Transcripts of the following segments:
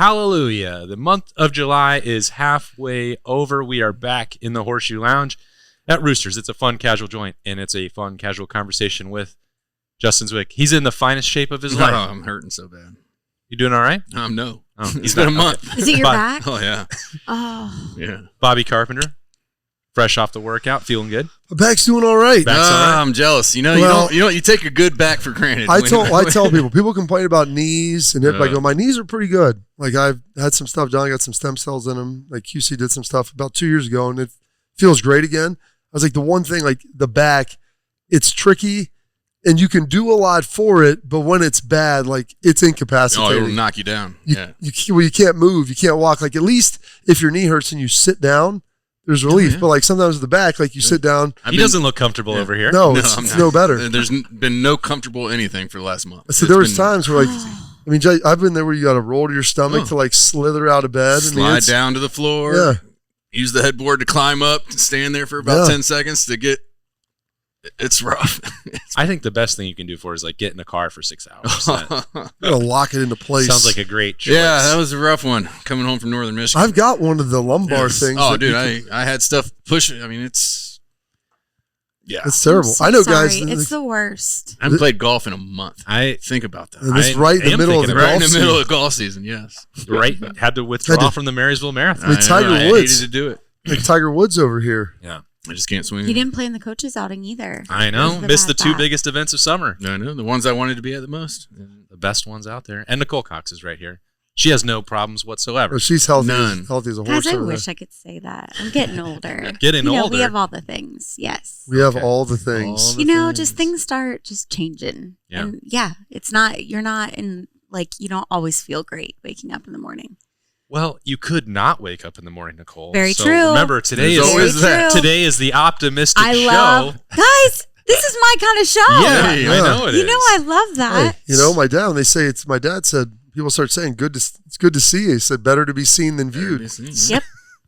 Hallelujah. The month of July is halfway over. We are back in the Horseshoe Lounge at Roosters. It's a fun, casual joint, and it's a fun, casual conversation with Justin Zwick. He's in the finest shape of his life. Oh, I'm hurting so bad. You doing all right? No. Oh, it's been a month. Okay. Is it your back? Oh, yeah. Oh. Yeah. Bobby Carpenter, fresh off the workout, feeling good. My back's doing all right. Back's all right. I'm jealous. You know, you take a good back for granted. I tell people complain about knees and hip. I go, my knees are pretty good. Like I've had some stuff done. I got some stem cells in them. Like QC did some stuff about 2 years ago, and it feels great again. I was like, the one thing, like the back, it's tricky, and you can do a lot for it, but when it's bad, like it's incapacitating. Oh, it'll knock you down. You can't move, you can't walk. Like at least if your knee hurts and you sit down, there's relief. Oh, yeah. But like sometimes with the back, like you sit down. He doesn't look comfortable over here. No, it's no better. There's been no comfortable anything for the last month. So there was times where like, I mean, I've been there where you got to roll to your stomach to like slither out of bed. Slide down to the floor. Yeah. Use the headboard to climb up, to stand there for about 10 seconds to get. It's rough. I think the best thing you can do for it is like get in a car for 6 hours. You gotta lock it into place. Sounds like a great choice. Yeah, that was a rough one coming home from Northern Michigan. I've got one of the lumbar things. Oh, dude, I had stuff pushing. I mean, it's terrible. So I know, sorry. guys. It's the worst. I haven't played golf in a month. Think about that. And this right in the middle of the Right in golf the middle season. of golf season, yes. Right, had to withdraw from the Marysville Marathon. I mean, Tiger Woods. I hated to do it. Like Tiger Woods over here. Yeah. I just can't swing. He didn't play in the coaches outing either. I know. Missed the two biggest events of summer. I know. The ones I wanted to be at the most. The best ones out there. And Nicole Cox is right here. She has no problems whatsoever. Well, she's healthy. None. Healthy as a horse. Guys, I wish I could say that. I'm getting older. Older. We have all the things. Yes. We have all the things. Just things start just changing. Yeah. And you're not in, like, you don't always feel great waking up in the morning. Well, you could not wake up in the morning, Nicole. Very so true. Remember, today Very is the optimistic show. Guys, this is my kind of show. Yeah, I know it is. You know, I love that. Hey, my dad, when they say my dad said, people start saying, it's good to see you. He said, better to be seen than viewed. Yep.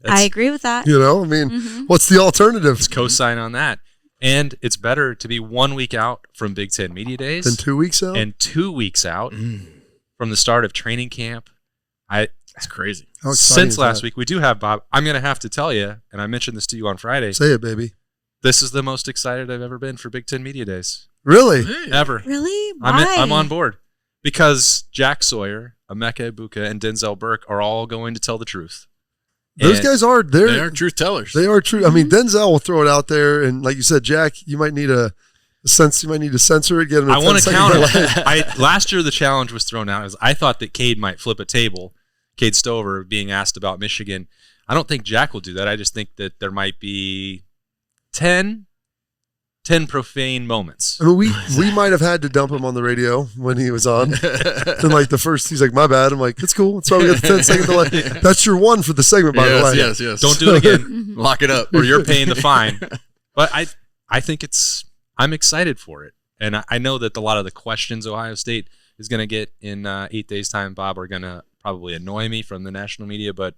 I agree with that. I mean, what's the alternative? Let's co-sign on that. And it's better to be 1 week out from Big Ten Media Days. Than 2 weeks out? And 2 weeks out from the start of training camp. That's crazy. Since last week, we do have, Bob, I'm going to have to tell you, and I mentioned this to you on Friday. Say it, baby. This is the most excited I've ever been for Big Ten Media Days. Really? Ever. Really? Why? I'm on board. Because Jack Sawyer, Emeka Ibuka, and Denzel Burke are all going to tell the truth. Those guys are. They are truth tellers. They are true. I mean, Denzel will throw it out there, and like you said, Jack, you might need a sense. You might need to censor it. Get him. I want to counter. Last year, the challenge was thrown out. As I thought that Cade might flip a table. Cade Stover being asked about Michigan. I don't think Jack will do that. I just think that there might be 10 profane moments. I mean, we might have had to dump him on the radio when he was on. And like the first, he's like, my bad. I'm like, it's cool. That's why we got the 10 second delay. That's your one for the segment, by the way. Yes. Don't do it again. Lock it up. Or you're paying the fine. But I think I'm excited for it. And I know that a lot of the questions Ohio State is going to get in 8 days' time, Bob, are going to probably annoy me from the national media, but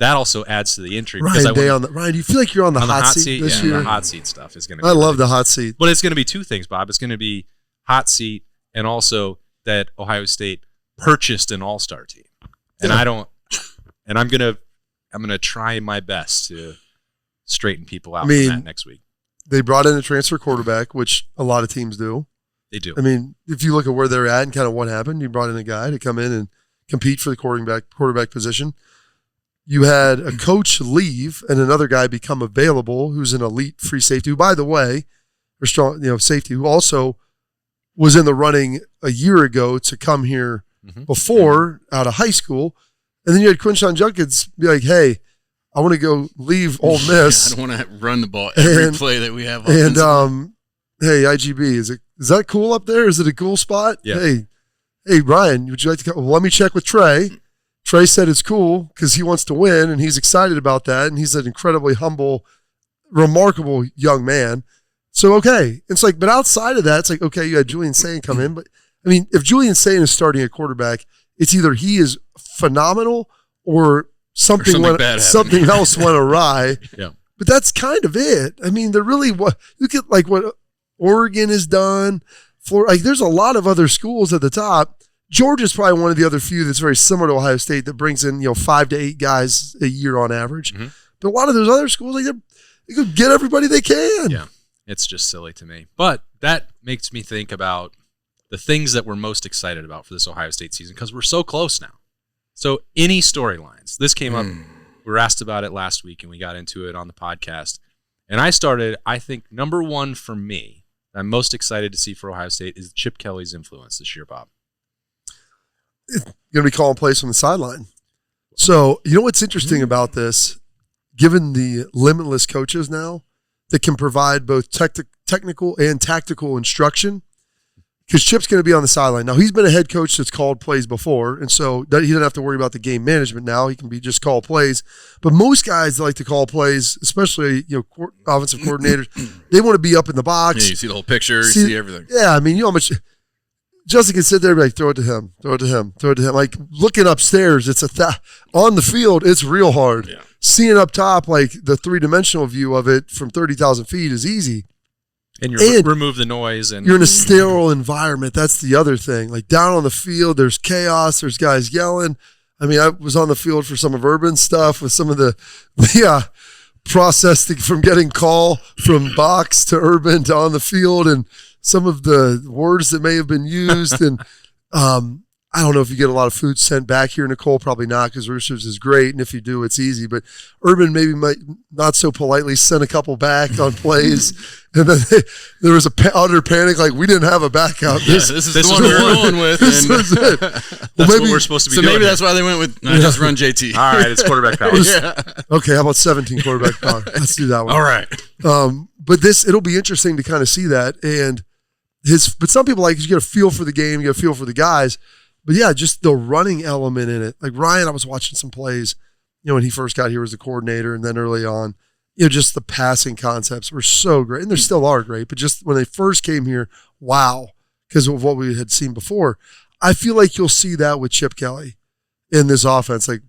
that also adds to the intrigue. Ryan, do you feel like you're on the hot seat this year? The hot seat stuff is going to be I love the hot seat. But it's going to be two things, Bob. It's going to be hot seat and also that Ohio State purchased an all-star team. And I'm going to try my best to straighten people out from that next week. They brought in a transfer quarterback, which a lot of teams do. They do. I mean, if you look at where they're at and kind of what happened, you brought in a guy to come in and compete for the quarterback position. You had a coach leave and another guy become available who's an elite free safety, who, by the way, or strong, safety, who also was in the running a year ago to come here before out of high school. And then you had Quinshon Judkins be like, hey, I want to go leave Ole Miss. I don't want to run the ball every play that we have. And hey, IGB, is that cool up there? Is it a cool spot? Yeah. Hey, Ryan, would you like to come? Well, let me check with Trey. Trey said it's cool because he wants to win and he's excited about that. And he's an incredibly humble, remarkable young man. So, okay. It's like, but outside of that, it's like, okay, you had Julian Sain come in. But, I mean, if Julian Sain is starting a quarterback, it's either he is phenomenal or something else went awry. Yeah. But that's kind of it. I mean, they're really look at like what Oregon has done. Like, there's a lot of other schools at the top. Georgia's probably one of the other few that's very similar to Ohio State that brings in 5 to 8 guys a year on average. Mm-hmm. But a lot of those other schools, they could get everybody they can. Yeah, it's just silly to me. But that makes me think about the things that we're most excited about for this Ohio State season because we're so close now. So any storylines. This came up. We were asked about it last week, and we got into it on the podcast. And I think, number one for me, I'm most excited to see for Ohio State is Chip Kelly's influence this year, Bob. Going to be calling plays from the sideline. So, what's interesting about this, given the limitless coaches now that can provide both technical and tactical instruction, because Chip's going to be on the sideline. Now, he's been a head coach that's called plays before, and so he doesn't have to worry about the game management now. He can be just call plays. But most guys that like to call plays, especially offensive coordinators, they want to be up in the box. Yeah, you see the whole picture, you see everything. Yeah, I mean, how much Justin can sit there and be like, throw it to him, throw it to him, throw it to him. Like looking upstairs, it's on the field, it's real hard. Yeah. Seeing up top, like the 3-dimensional view of it from 30,000 feet is easy. And you remove the noise. And you're in a sterile environment. That's the other thing. Like down on the field, there's chaos. There's guys yelling. I mean, I was on the field for some of Urban's stuff with some of the process from getting call from box to Urban to on the field and some of the words that may have been used. And I don't know if you get a lot of food sent back here, Nicole. Probably not, because Roosters is great, and if you do, it's easy. But Urban maybe might not so politely send a couple back on plays, and then there was a utter panic, like we didn't have a backup. This is the one we're going with. This was it. That's what we're supposed to be doing. So maybe that's why they went with just run JT. All right, it's quarterback power. Okay, how about 17 quarterback power? Let's do that one. All right. But it'll be interesting to kind of see that, and but some people you get a feel for the game, you get a feel for the guys. But yeah, just the running element in it. Like Ryan, I was watching some plays, when he first got here as the coordinator, and then early on, just the passing concepts were so great. And they still are great, but just when they first came here, wow, because of what we had seen before. I feel like you'll see that with Chip Kelly in this offense. Like,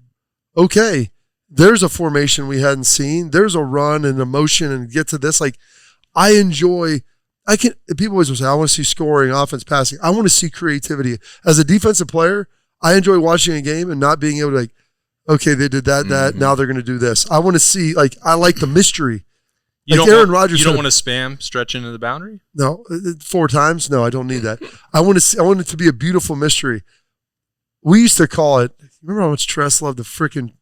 okay, there's a formation we hadn't seen. There's a run and a motion and get to this. Like, people always say, I want to see scoring, offense, passing. I want to see creativity. As a defensive player, I enjoy watching a game and not being able to okay, they did that, now they're going to do this. I want to see, I like the mystery. Aaron Rodgers. You don't want to spam stretch into the boundary? No, 4 times? No, I don't need that. I want it to be a beautiful mystery. We used to call it, remember how much Tress loved the freaking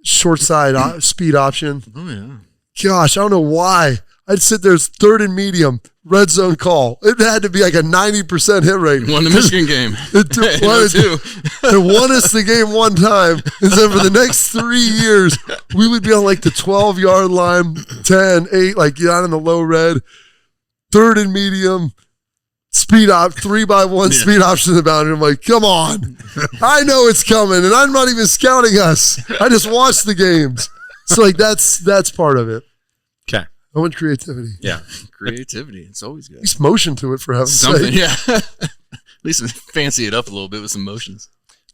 short side speed option? Oh, yeah. Gosh, I don't know why. I'd sit there, 3rd and medium, red zone call. It had to be like a 90% hit rate. Won the Michigan game. It won us the game one time. And then for the next 3 years, we would be on the 12-yard line, 10, 8, out in the low red, 3rd and medium, speed op, 3x1 speed option in the boundary. I'm like, come on. I know it's coming, and I'm not even scouting us. I just watch the games. So that's part of it. Okay. I want creativity. Yeah. Creativity. It's always good. At least motion to it, for heaven's Something, sake. yeah. At least fancy it up a little bit with some motions.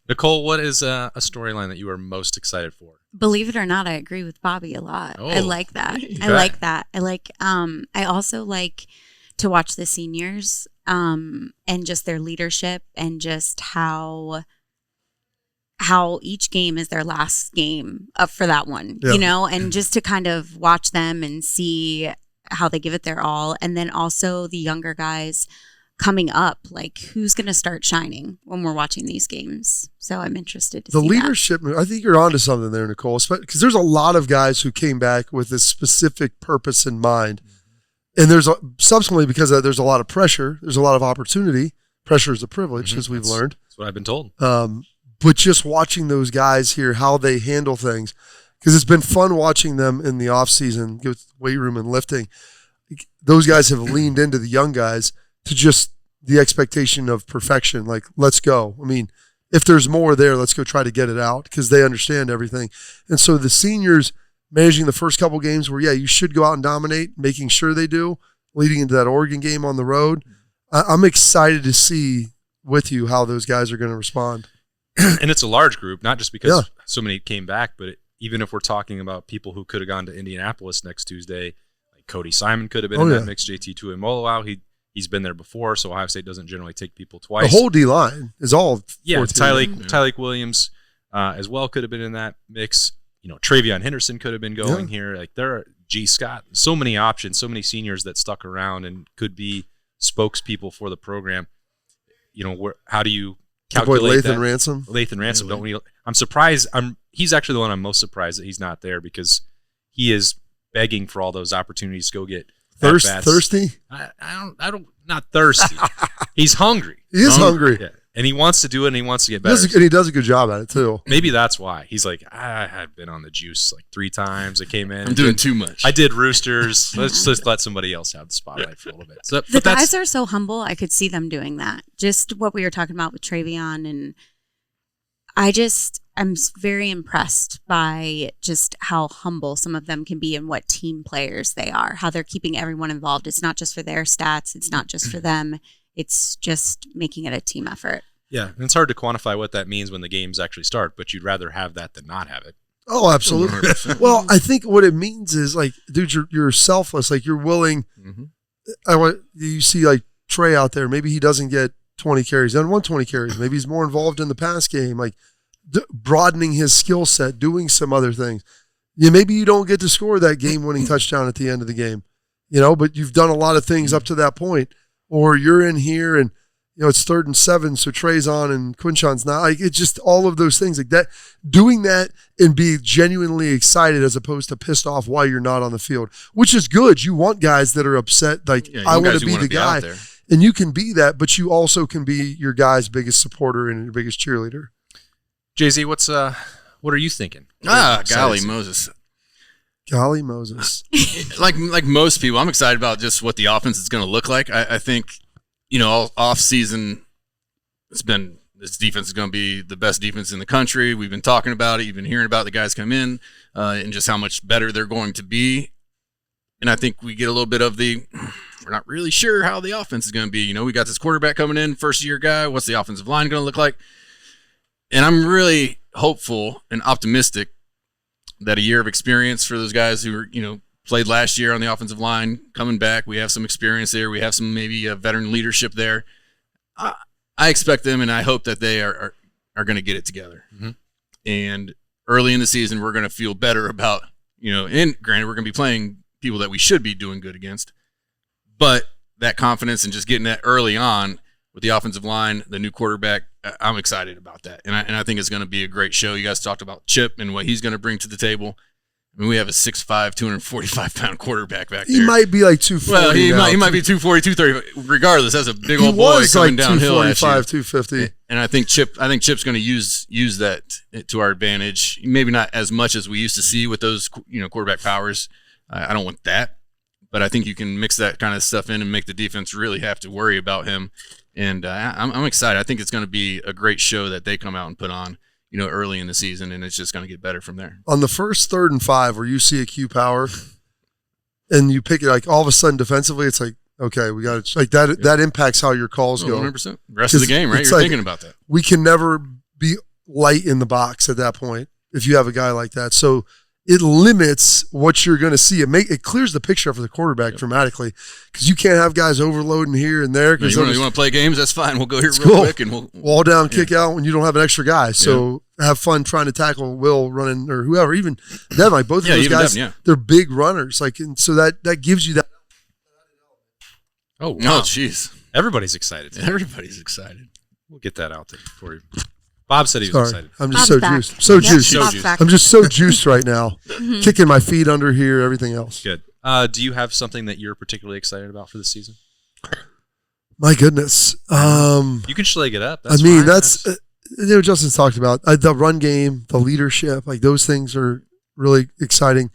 Nicole, what is a storyline that you are most excited for? Believe it or not, I agree with Bobby a lot. Oh, I like that. okay. I like that. I also like to watch the seniors and just their leadership and just how each game is their last game up for that one, and just to kind of watch them and see how they give it their all. And then also the younger guys coming up, who's going to start shining when we're watching these games. So I'm interested to see the leadership. I think you're onto something there, Nicole, because there's a lot of guys who came back with a specific purpose in mind. And subsequently, because there's a lot of pressure, there's a lot of opportunity. Pressure is a privilege, as we've learned. That's what I've been told. But just watching those guys here, how they handle things, because it's been fun watching them in the off season, with weight room and lifting. Those guys have leaned into the young guys to just the expectation of perfection. Let's go. I mean, if there's more there, let's go try to get it out, because they understand everything. And so the seniors managing the first couple games where, you should go out and dominate, making sure they do, leading into that Oregon game on the road. I'm excited to see with you how those guys are going to respond. And it's a large group, not just because so many came back, but even if we're talking about people who could have gone to Indianapolis next Tuesday, like Cody Simon could have been in that mix, JT Tuimoloau. He's been there before, so Ohio State doesn't generally take people twice. The whole D line is all. Yeah, 14. Tyleik Williams as well could have been in that mix. Travion Henderson could have been going here. Like there are G. Scott, so many options, so many seniors that stuck around and could be spokespeople for the program. How do you calculate that? Lathan Ransom. Really? I'm surprised. He's actually the one I'm most surprised that he's not there because he is begging for all those opportunities to go get thirsty. I don't not thirsty. He's hungry. He is hungry. Yeah. And he wants to do it, and he wants to get better. And he does a good job at it, too. Maybe that's why. He's like, I have been on the juice like 3 times. I came in. I'm doing too much. I did Roosters. Let's just let somebody else have the spotlight for a little bit. So, the guys are so humble. I could see them doing that. Just what we were talking about with Travion. And I'm very impressed by just how humble some of them can be and what team players they are, how they're keeping everyone involved. It's not just for their stats. It's not just for them. It's just making it a team effort. Yeah, and it's hard to quantify what that means when the games actually start, but you'd rather have that than not have it. Oh, absolutely. 100%. Well, I think what it means is like, dude, you're selfless. Like you're willing. Mm-hmm. You see like Trey out there. Maybe he doesn't get 20 carries. He doesn't want 20 carries. Maybe he's more involved in the pass game, like broadening his skill set, doing some other things. Maybe you don't get to score that game-winning touchdown at the end of the game, but you've done a lot of things up to that point. Or you're in here and, it's 3rd and 7, so Trey's on and Quinshon's not. Like, it's just all of those things like that. Doing that and be genuinely excited as opposed to pissed off why you're not on the field, which is good. You want guys that are upset, like, I want to be the guy. And you can be that, but you also can be your guy's biggest supporter and your biggest cheerleader. Jay-Z, what are you thinking? Golly Moses. Golly Moses. like most people, I'm excited about just what the offense is going to look like. I think, all off season, this defense is going to be the best defense in the country. We've been talking about it. You've been hearing about the guys come in and just how much better they're going to be. And I think we get a little bit of we're not really sure how the offense is going to be. We got this quarterback coming in, first-year guy. What's the offensive line going to look like? And I'm really hopeful and optimistic that a year of experience for those guys who played last year on the offensive line coming back. We have some experience there. We have some maybe veteran leadership there. I expect them, and I hope that they are going to get it together. Mm-hmm. And early in the season, we're going to feel better about and granted, we're going to be playing people that we should be doing good against, but that confidence and just getting that early on with the offensive line, the new quarterback, I'm excited about that. And I think it's going to be a great show. You guys talked about Chip and what he's going to bring to the table. I mean, we have a 6'5", 245-pound quarterback back there. He might be like 240. Well, he might be 240, 230. Regardless, that's a big old boy coming like downhill at you. 250. And I think Chip's going to use that to our advantage. Maybe not as much as we used to see with those quarterback powers. I don't want that, but I think you can mix that kind of stuff in and make the defense really have to worry about him. And I'm excited. I think it's going to be a great show that they come out and put on, early in the season, and it's just going to get better from there. On the first 3rd and 5 where you see a Q power and you pick it, like all of a sudden defensively, it's like, okay, we got to, like that impacts how your calls go. 100%. Rest of the game, right? You're thinking about that. We can never be light in the box at that point if you have a guy like that. So it limits what you're going to see. It clears the picture for the quarterback dramatically because you can't have guys overloading here and there. You want to play games? That's fine. We'll go here real quick and we'll wall down, kick out when you don't have an extra guy. So have fun trying to tackle Will running or whoever. Even them, like both of those guys, they're big runners. Like, and so that gives you that. Oh, wow. Oh, jeez. Everybody's excited. Everybody's excited. We'll get that out there for you. Bob said he was excited. I'm just so juiced. So juiced. I'm just so juiced right now. Kicking my feet under here, everything else. Good. Do you have something that you're particularly excited about for this season? My goodness. You can schlag it up. That's fine. That's Justin's talked about the run game, the leadership, like those things are really exciting.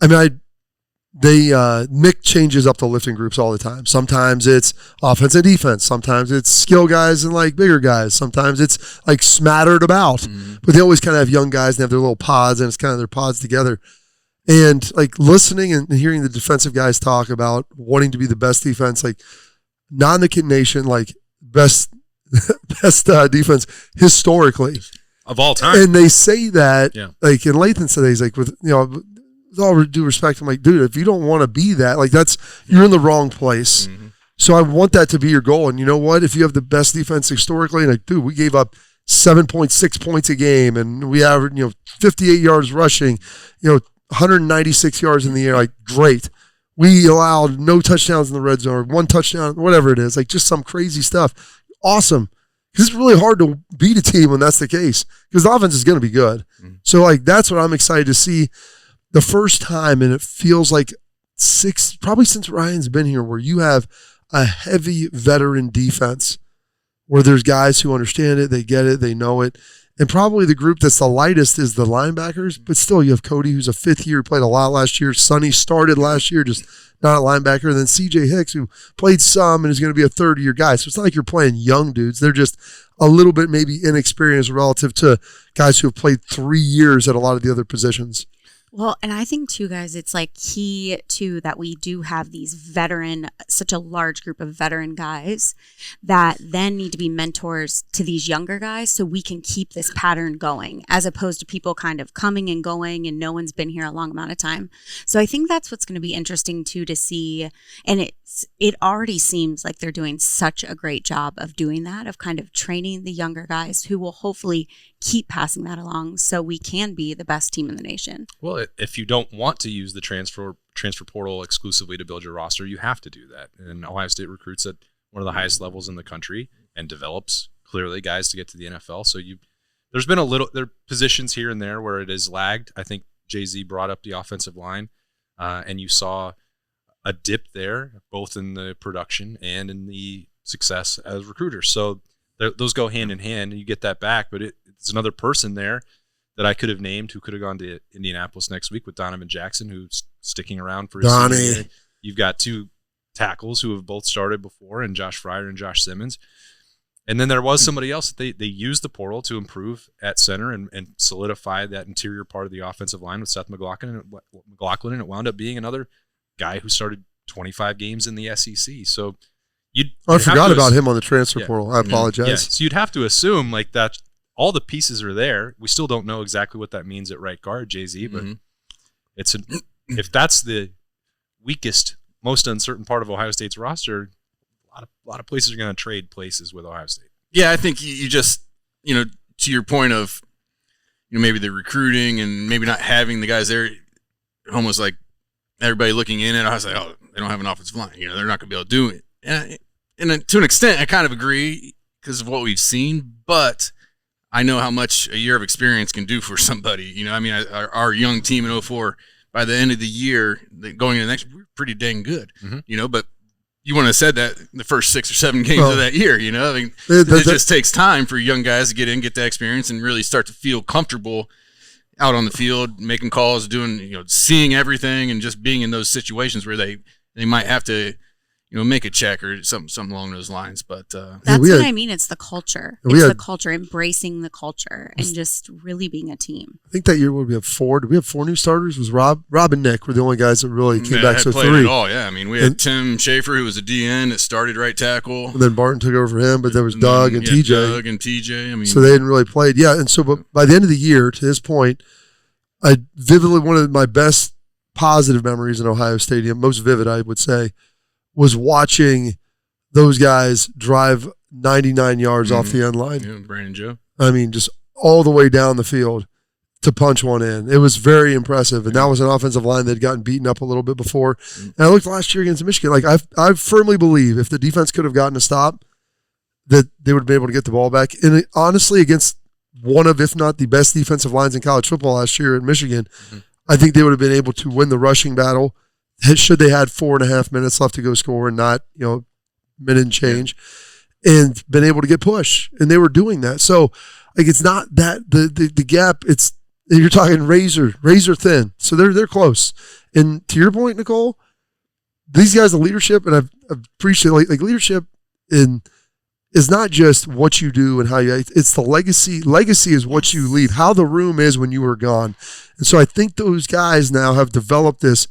I mean, Mick changes up the lifting groups all the time. Sometimes it's offense and defense. Sometimes it's skill guys and like bigger guys. Sometimes it's like smattered about. But they always kind of have young guys and have their little pods, and it's kind of their pods together. And like listening and hearing the defensive guys talk about wanting to be the best defense, like not in the Kid Nation, like best defense historically of all time. And they say that, like, and Lathan said that he's like, with all due respect, I'm like, dude, if you don't want to be that, like you're in the wrong place. So I want that to be your goal. And you know what? If you have the best defense historically, like, dude, we gave up 7.6 points a game, and we averaged, 58 yards rushing, 196 yards in the air. Like, great. We allowed no touchdowns in the red zone, 1 touchdown, whatever it is, like just some crazy stuff. Awesome. Because it's really hard to beat a team when that's the case, because the offense is going to be good. Mm-hmm. So, like, that's what I'm excited to see the first time, and it feels like probably since Ryan's been here, where you have a heavy veteran defense where there's guys who understand it, they get it, they know it. And probably the group that's the lightest is the linebackers, but still you have Cody, who's a 5th year, played a lot last year. Sonny started last year, just not a linebacker. And then CJ Hicks, who played some and is going to be a 3rd-year guy. So it's not like you're playing young dudes. They're just a little bit maybe inexperienced relative to guys who have played 3 years at a lot of the other positions. Well, and I think too, guys, it's like key too that we do have these such a large group of veteran guys that then need to be mentors to these younger guys so we can keep this pattern going, as opposed to people kind of coming and going and no one's been here a long amount of time. So I think that's what's going to be interesting too to see. And it already seems like they're doing such a great job of doing that, of kind of training the younger guys who will hopefully keep passing that along so we can be the best team in the nation. Well, if you don't want to use the transfer portal exclusively to build your roster, you have to do that. And Ohio State recruits at one of the highest levels in the country and develops clearly guys to get to the NFL. So there's been there are positions here and there where it is lagged. I think Jay-Z brought up the offensive line, and you saw a dip there, both in the production and in the success as recruiters. So those go hand in hand, and you get that back. But it's another person there that I could have named who could have gone to Indianapolis next week with Donovan Jackson, who's sticking around for his senior year. You've got 2 tackles who have both started before, and Josh Fryer and Josh Simmons. And then there was somebody else that they used the portal to improve at center and solidify that interior part of the offensive line with Seth McLaughlin, and it wound up being another guy who started 25 games in the SEC. So I forgot about him on the transfer portal. I apologize. Yeah. So you'd have to assume like that all the pieces are there. We still don't know exactly what that means at right guard, Jay-Z, but if that's the weakest, most uncertain part of Ohio State's roster, a lot of places are going to trade places with Ohio State. Yeah, I think you just, to your point of, maybe the recruiting and maybe not having the guys there, almost like everybody looking in, and I was like, oh, they don't have an offensive line. They're not going to be able to do it. And to an extent, I kind of agree because of what we've seen, but I know how much a year of experience can do for somebody. Our young team in 2004, by the end of the year, going into the next, we're pretty dang good, but you wouldn't have said that the first 6 or 7 games of that year, it just takes time for young guys to get in, get that experience, and really start to feel comfortable out on the field, making calls, doing, seeing everything, and just being in those situations where they might have to, make a check or something along those lines. But that's what I mean. It's the culture. It's the culture, embracing the culture, and just really being a team. I think that year we have 4. Did we have 4 new starters? Was Rob and Nick were the only guys that really came back. So 3. It all, yeah. We had Tim Schaefer, who was a DN that started right tackle. And then Barton took over for him, but there was Doug and TJ. Doug and TJ. So they hadn't really played. Yeah, and so but by the end of the year, to this point, I vividly, one of my best positive memories in Ohio Stadium, most vivid, I would say, was watching those guys drive 99 yards off the end line. Yeah, Brandon Joe. Just all the way down the field to punch one in. It was very impressive. And that was an offensive line that had gotten beaten up a little bit before. And I looked last year against Michigan. Like, I firmly believe if the defense could have gotten a stop, that they would have been able to get the ball back. And honestly, against one of, if not the best defensive lines in college football last year at Michigan, I think they would have been able to win the rushing battle should they had 4.5 minutes left to go score and not, minute and change, and been able to get push. And they were doing that. So, like, it's not that the gap, it's, you're talking razor thin. So they're close. And to your point, Nicole, these guys, the leadership, and I've appreciated like leadership is not just what you do and how you, it's the legacy. Legacy is what you leave, how the room is when you were gone. And so I think those guys now have developed this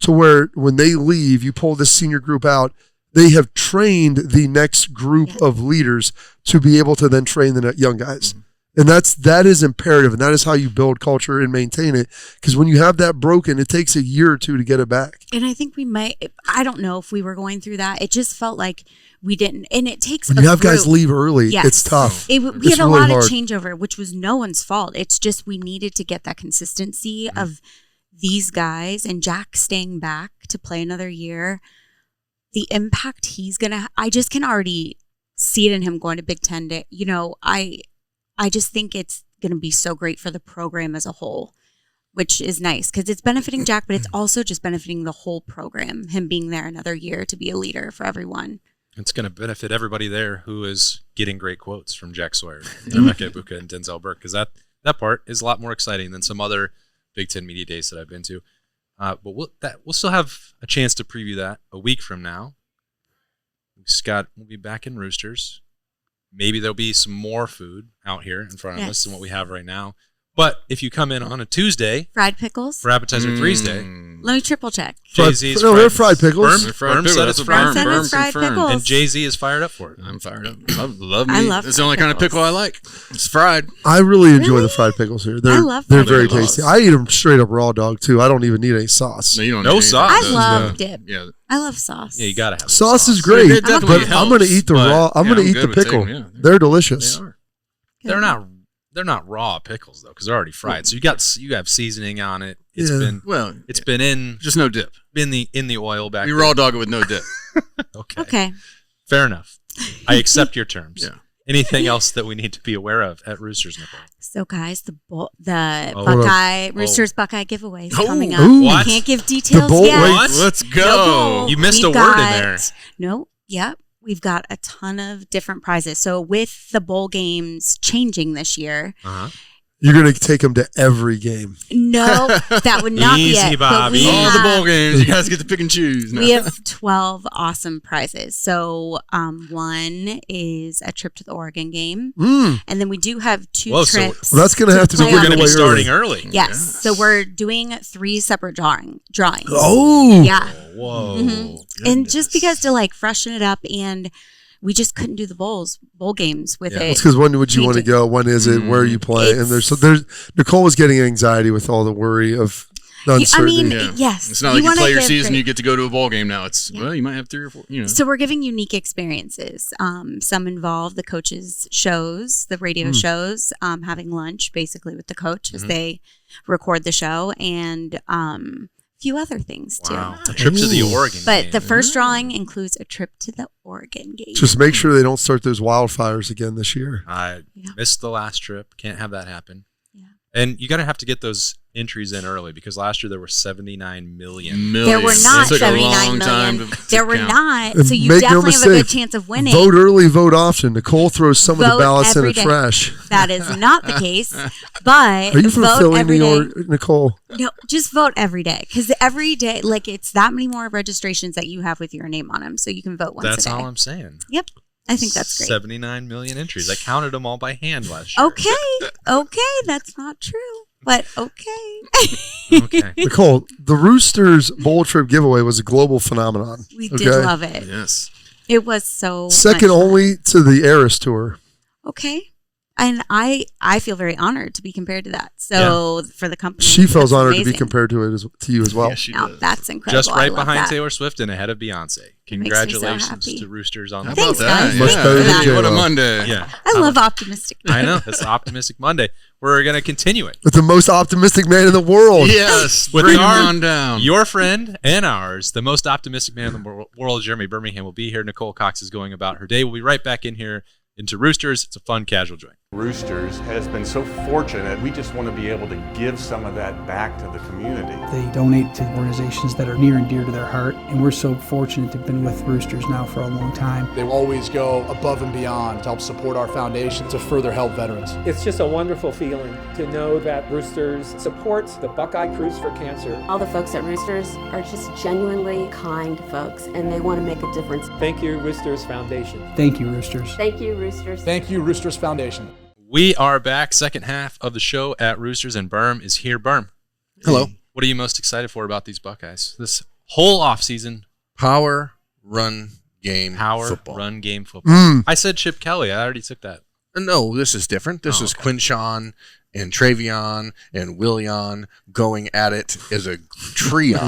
to where when they leave, you pull this senior group out, they have trained the next group of leaders to be able to then train the young guys. And that is imperative, and that is how you build culture and maintain it. Because when you have that broken, it takes a year or two to get it back. And I think we might. I don't know if we were going through that. It just felt like we didn't. And it takes. When you have guys leave early, it's tough. We It's had a really lot hard. of changeover, which was no one's fault. It's just we needed to get that consistency of these guys and Jack staying back to play another year. The impact he's gonna. I just can already see it in him going to Big Ten. I just think it's going to be so great for the program as a whole, which is nice because it's benefiting Jack, but it's also just benefiting the whole program, him being there another year to be a leader for everyone. It's going to benefit everybody there who is getting great quotes from Jack Sawyer, Emeka Egbuka, and Denzel Burke, because that part is a lot more exciting than some other Big Ten media days that I've been to. But we'll still have a chance to preview that a week from now. Scott will be back in Roosters. Maybe there'll be some more food out here in front of us than what we have right now. But if you come in on a Tuesday Fried pickles. for Appetizer Thursday, Let me triple check. Jay-Z's they're fried pickles. Firm said it's Firm fried. said it's fried pickles. And Jay-Z is fired up for it. I'm fired up. Love me. I love It's the only kind of pickles. pickle I like. It's fried. I really enjoy Really? the fried pickles here. I love They're fried very pickles. tasty. I eat them straight up raw dog too. I don't even need any sauce. No, you don't No need anything. sauce. I does, love dip. Yeah. I love sauce. Yeah, you got to have Sauce is It great, definitely but I'm going to helps, eat the but, raw. I'm yeah, going to eat good the with pickle. taking- yeah. They're delicious. They are. They're not raw pickles though, because they're already fried. So you have seasoning on it. It's Yeah. been Well, been in just no dip. the oil back. We there. raw dog it with no dip. Okay. Fair enough. I accept your terms. Yeah. Anything else that we need to be aware of at Roosters, Nicole? So, guys, the hold Buckeye Roosters Buckeye giveaway is Oh. coming up. Ooh. We What? can't give details bowl- yet. wait, What? Let's No go. bowl. You missed We've a word in got- there. No. Yep. We've got a ton of different prizes. So with the bowl games changing this year, Uh-huh. You're going to take them to every game. no, that would not be Easy, it. But Bobby. we All the bowl have, games, you guys get to pick and choose. No. we have 12 awesome prizes. So one is a trip to the Oregon game. Mm. And then we do have two Whoa, so- trips. Well, that's going to have to be play We're on- going to be way starting early. early. Yes. Yes. So we're doing 3 separate drawings. Oh. Yeah. Whoa. Mhm. And just because to like freshen it up, and we just couldn't do the bowl games with Yeah. it. It's because when would you want to go? When is it? Where are you play? And there's Nicole was getting anxiety with all the worry of the I uncertainty. mean, Yeah. yes. It's not like you wanna play your give season, great- you get to go to a bowl game now. It's, Yeah. well, you might have 3 or 4, you know. So we're giving unique experiences. Some involve the coaches' shows, the radio shows, having lunch basically with the coach as they record the show, and a few other things too. Wow. A trip to the Ooh. Oregon But game. the first drawing includes a trip to the Oregon game. Just make sure they don't start those wildfires again this year. I Yeah. missed the last trip. Can't have that happen. Yeah. And you got to have to get those entries in early because last year there were 79 million. There were not It took a 79 long time million. to There were count. not. And So you make no definitely have a good mistake, chance of winning. Vote early, vote often. Nicole throws some of the Vote ballots in every the day. trash. That is not the case. But Are you from vote Philly, every New day. York, Nicole? No, just vote every day because every day, like it's that many more registrations that you have with your name on them, so you can vote once That's a day. all I'm saying. Yep, I think that's great. 79 million entries. I counted them all by hand last year. Okay, that's not true, but okay. Okay. Nicole, the Roosters bowl trip giveaway was a global phenomenon. We did love it. Yes. It was so Second much fun. only to the Eras Tour. Okay, and I feel very honored to be compared to that. So for the company, She feels that's honored to be amazing. compared to you as well. Yeah, she Now does. that's incredible. Just right I love behind that. Taylor Swift and ahead of Beyonce. me so Congratulations happy. to Roosters on How the about Thanks, that? guys. Much Thanks better for than that. J-Lo. What a Monday. Yeah. I love optimistic. I know. It's Optimistic Monday. We're going to continue it. With the most optimistic man in the world. Yes. With Bring him our- on down. Your friend and ours, the most optimistic man in the world, Jeremy Birmingham, will be here. Nicole Cox is going about her day. We'll be right back in here into Roosters. It's a fun, casual joint. Roosters has been so fortunate. We just want to be able to give some of that back to the community. They donate to organizations that are near and dear to their heart, and we're so fortunate to have been with Roosters now for a long time. They always go above and beyond to help support our foundation to further help veterans. It's just a wonderful feeling to know that Roosters supports the Buckeye Cruise for Cancer. All the folks at Roosters are just genuinely kind folks, and they want to make a difference. Thank you, Roosters Foundation. Thank you, Roosters. Thank you, Roosters. Thank you, Roosters Foundation. We are back. Second half of the show at Roosters, and Berm is here. Berm. Hello. What are you most excited for about these Buckeyes? This whole offseason, Power, run, game, power, football. run, game, football. Mm. I said Chip Kelly. I already took that. No, this is different. This is Quinshawn and Travion and Willian going at it as a trio.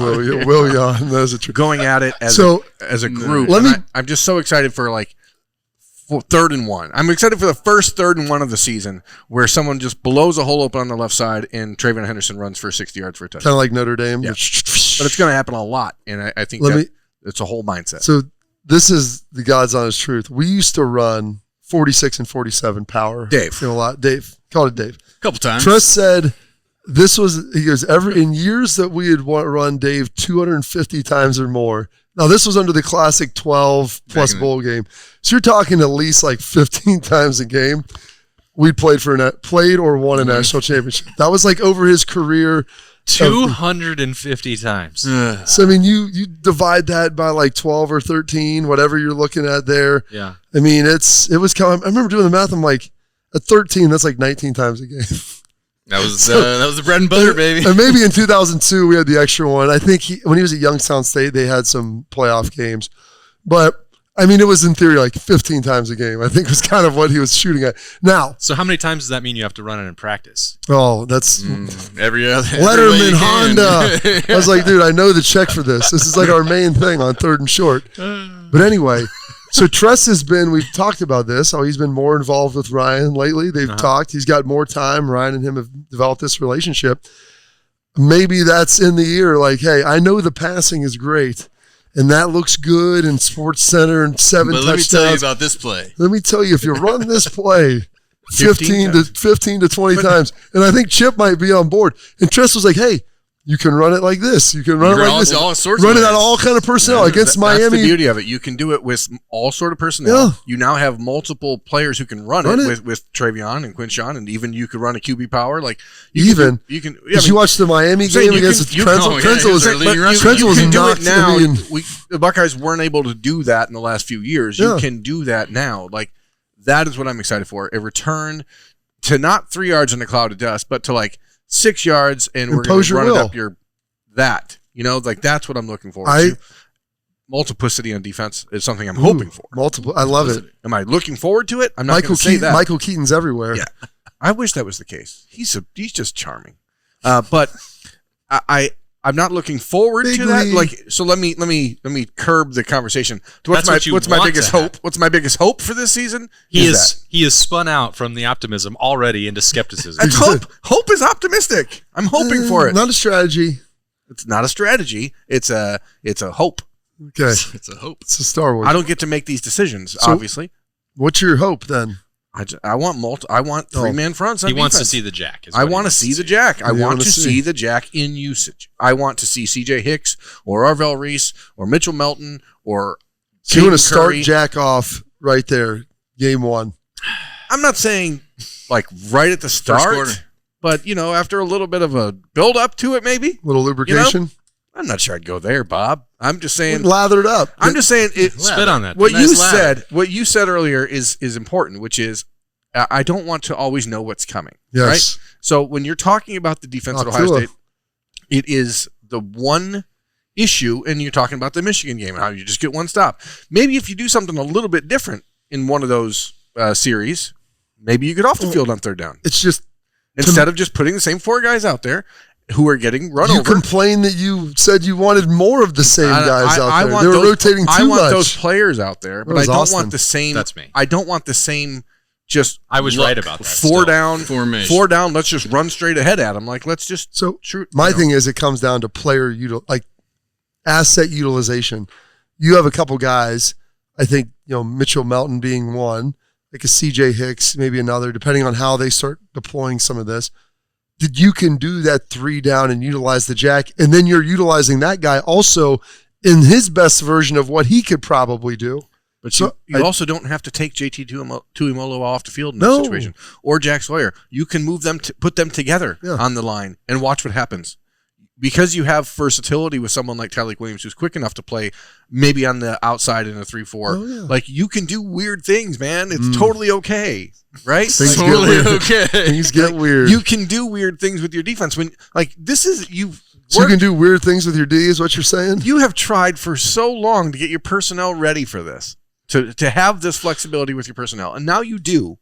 Willian, that's a trio. Going at it as a group. I'm just so excited for for 3rd and 1. I'm excited for the first 3rd and 1 of the season where someone just blows a hole open on the left side and Travion Henderson runs for 60 yards for a touchdown. Kind of like Notre Dame. Yeah. But it's going to happen a lot, and I think it's a whole mindset. So this is the God's honest truth. We used to run 46 and 47 power. Dave. A lot. Dave. Called it Dave. A couple times. Tress said he goes, in years that we had run Dave 250 times or more. Now, this was under the classic 12-plus bowl game. So you're talking at least 15 times a game. We played or won a national championship. That was over his career. 250 times. So, I mean, you divide that by 12 or 13, whatever you're looking at there. Yeah. I mean, it was kind of, I remember doing the math. I'm like, at 13, that's 19 times a game. That was the bread and butter, baby. And maybe in 2002 we had the extra one. I think when he was at Youngstown State, they had some playoff games, but I mean, it was in theory 15 times a game. I think was kind of what he was shooting at. Now, so how many times does that mean you have to run it in practice? Oh, that's every other Letterman Honda. I was like, dude, I know the check for this. This is our main thing on 3rd and short. But anyway. So Tress we've talked about this, how he's been more involved with Ryan lately. They've talked. He's got more time. Ryan and him have developed this relationship. Maybe that's in the ear, hey, I know the passing is great, and that looks good in Sports Center and 7 touchdowns. Let me tell you about this play. Let me tell you, if you run this play 15 to 20 times, and I think Chip might be on board. And Tress was like, hey, you can run it like this. You can run it like this. All sorts run it out all kind of personnel against Miami. That's the beauty of it. You can do it with all sort of personnel. Yeah. You now have multiple players who can run it with Travion and Quinshawn, and even you could run a QB power. You can. Did you watch the Miami game against Trenzel? Trenzel was knocked now. I mean, the Buckeyes weren't able to do that in the last few years. You can do that now. That is what I'm excited for. A return to not 3 yards in a cloud of dust, but to 6 yards, and we're going to run it up that's what I'm looking for. Multiplicity on defense is something I'm hoping for. Multiple. I love it. Am I looking forward to it? I'm not going to say that. Michael Keaton's everywhere. Yeah. I wish that was the case. He's just charming. But I'm not looking forward to that. So let me curb the conversation. What's my biggest hope? What's my biggest hope for this season? He is spun out from the optimism already into skepticism. Hope is optimistic. I'm hoping for it. Not a strategy. It's not a strategy. It's a hope. Okay. It's a hope. It's a Star Wars. I don't get to make these decisions, obviously. What's your hope then? I want 3-man fronts on He wants to defense. see the jack. I want to see the jack. I want to see the jack in usage. I want to see C.J. Hicks or Arvell Reese or Mitchell Melton or So you want to start Jack off right there, game 1. I'm not saying right at the start, but after a little bit of a build up to it, maybe a little lubrication. I'm not sure I'd go there, Bob. I'm just saying lather it up. I'm just saying spit on that. What you said earlier is important, which is I don't want to always know what's coming. Yes. Right? So when you're talking about the defense at Ohio State, it is the one issue, and you're talking about the Michigan game and how you just get one stop. Maybe if you do something a little bit different in one of those series, maybe you get off the field on 3rd down. It's just instead of just putting the same 4 guys out there who are getting run over. You complained that you said you wanted more of the same guys out there. They were rotating too much. I want those players out there, but I don't want the same. That's me. I don't want the same. Just I was right about that. 4 down formation. 4 down. Let's just run straight ahead at them. Let's just shoot. My thing is, it comes down to player asset utilization. You have a couple guys. I think Mitchell Melton being one, like a C.J. Hicks, maybe another, depending on how they start deploying some of this. That you can do that 3 down and utilize the jack, and then you're utilizing that guy also in his best version of what he could probably do. But you also don't have to take JT Tuimoloau off the field in that situation, or Jack Sawyer. You can move them, put them together on the line, and watch what happens. Because you have versatility with someone like Tyleik Williams, who's quick enough to play maybe on the outside in a 3-4. You can do weird things, man. It's totally okay, right? Things totally okay. Things get weird. You can do weird things with your defense when this is you. So you can do weird things with your D, is what you're saying? You have tried for so long to get your personnel ready for this, to have this flexibility with your personnel, and now you do.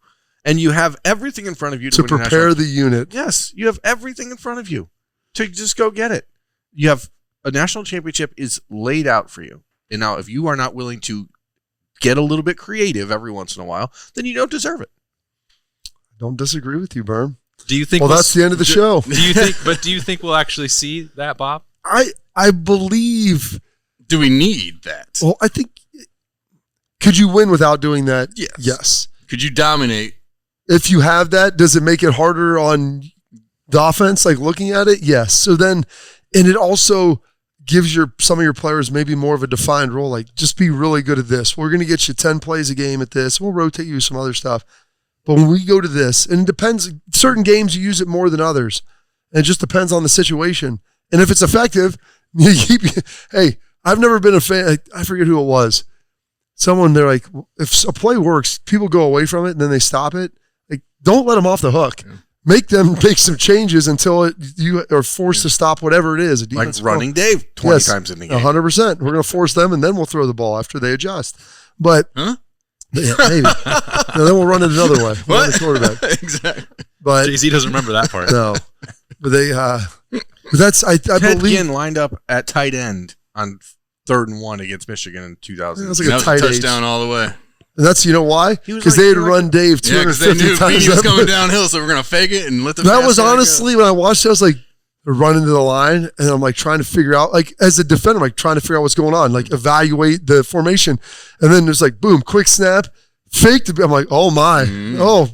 and you have everything in front of you to win a prepare national- the unit. Yes, you have everything in front of you to just go get it. You have a national championship is laid out for you. And now if you are not willing to get a little bit creative every once in a while, then you don't deserve it. Don't disagree with you, Berm. Do you think? Well, that's the end of the show. Do you think? But do you think we'll actually see that, Bob? I believe. Do we need that? Well, I think. Could you win without doing that? Yes. Yes. Could you dominate? If you have that, does it make it harder on the offense? Like looking at it, yes. So then, and it also gives some of your players maybe more of a defined role. Like just be really good at this. We're going to get you 10 plays a game at this. We'll rotate you with some other stuff. But when we go to this, and it depends, certain games you use it more than others. And it just depends on the situation. And if it's effective, you keep. Hey, I've never been a fan. I forget who it was. Someone, they're like, if a play works, people go away from it and then they stop it. Like, don't let them off the hook. Yeah. Make them make some changes until you are forced to stop whatever it is. Like running Dave 20 times in the game. 100%. We're going to force them, and then we'll throw the ball after they adjust. But yeah, maybe. No, then we'll run it another way. We'll run the quarterback. Exactly. But Jay-Z doesn't remember that part. No. But they, but that's, I Ted believe. Ginn lined up at tight end on 3rd and 1 against Michigan in 2000. It was like a tight touchdown all the way. And that's, you know why? Because they had run Dave 250 they knew times. Beanie was going downhill, so we're going to fake it and let the That was honestly, when I watched it, I was like, they're running to the line, and I'm like trying to figure out, like as a defender, I'm like trying to figure out what's going on, like evaluate the formation. And then there's like, boom, quick snap, fake to be. I'm like, oh my,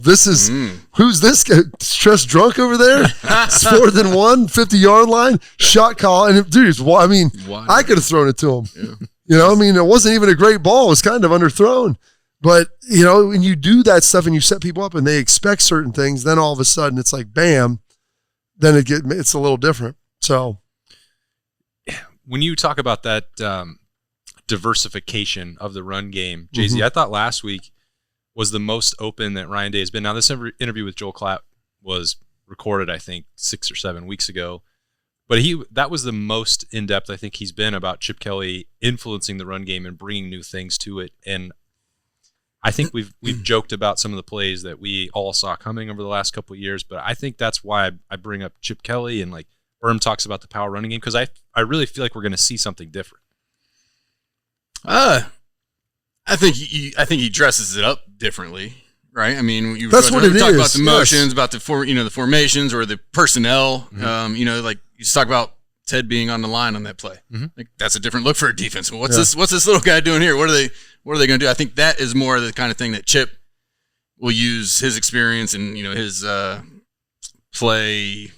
this is, who's this guy? Stressed drunk over there? It's 4th and 1, 50-yard line, shot call. And dude, I mean, I could have thrown it to him. Yeah. You know, I mean, it wasn't even a great ball. It was kind of underthrown. But, you know, when you do that stuff and you set people up and they expect certain things, then all of a sudden it's like, bam, then it's a little different. So when you talk about that diversification of the run game, Jay-Z, I thought last week was the most open that Ryan Day has been. Now, this interview with Joel Klatt was recorded, I think, 6 or 7 weeks ago. But that was the most in-depth I think he's been about Chip Kelly influencing the run game and bringing new things to it. And I think we've joked about some of the plays that we all saw coming over the last couple of years, but I think that's why I bring up Chip Kelly and like Berm talks about the power running game, because I really feel like we're going to see something different. I think he dresses it up differently, right? I mean, that's what it is. Talk about the motions, about the formations or the personnel. Like you just talk about Ted being on the line on that play. Like that's a different look for a defense. Well, what's this little guy doing here? What are they going to do? I think that is more the kind of thing that Chip will use his experience and his play.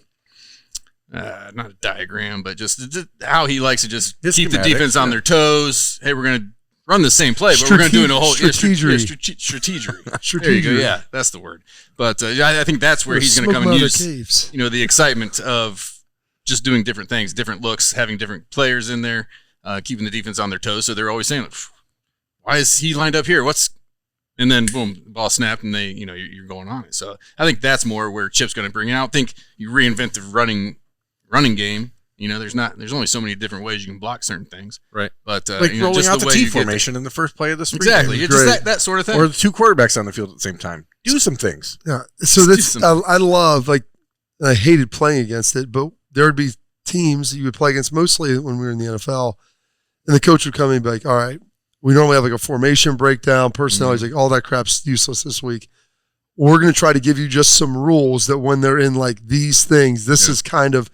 Not a diagram, but just how he likes to just keep the defense on their toes. Hey, we're going to run the same play, but we're going to do it in a whole strategery. There you go. Yeah, that's the word. But I think that's where he's going to come and use the excitement of just doing different things, different looks, having different players in there, keeping the defense on their toes. So they're always saying, "Why is he lined up here? And then boom, the ball snapped, and you're going on it." So I think that's more where Chip's going to bring it out. I think you reinvent the running game. There's only so many different ways you can block certain things. Right. But like rolling just out the T formation in the first play of the sprint. Exactly. It's just that sort of thing. Or the 2 quarterbacks on the field at the same time. Do some things. Yeah. So I love, like, I hated playing against it, but there would be teams that you would play against mostly when we were in the NFL, and the coach would come in and be like, all right, we normally have like a formation breakdown, personnel. He's like, all that crap's useless this week. We're going to try to give you just some rules that when they're in like these things, this is kind of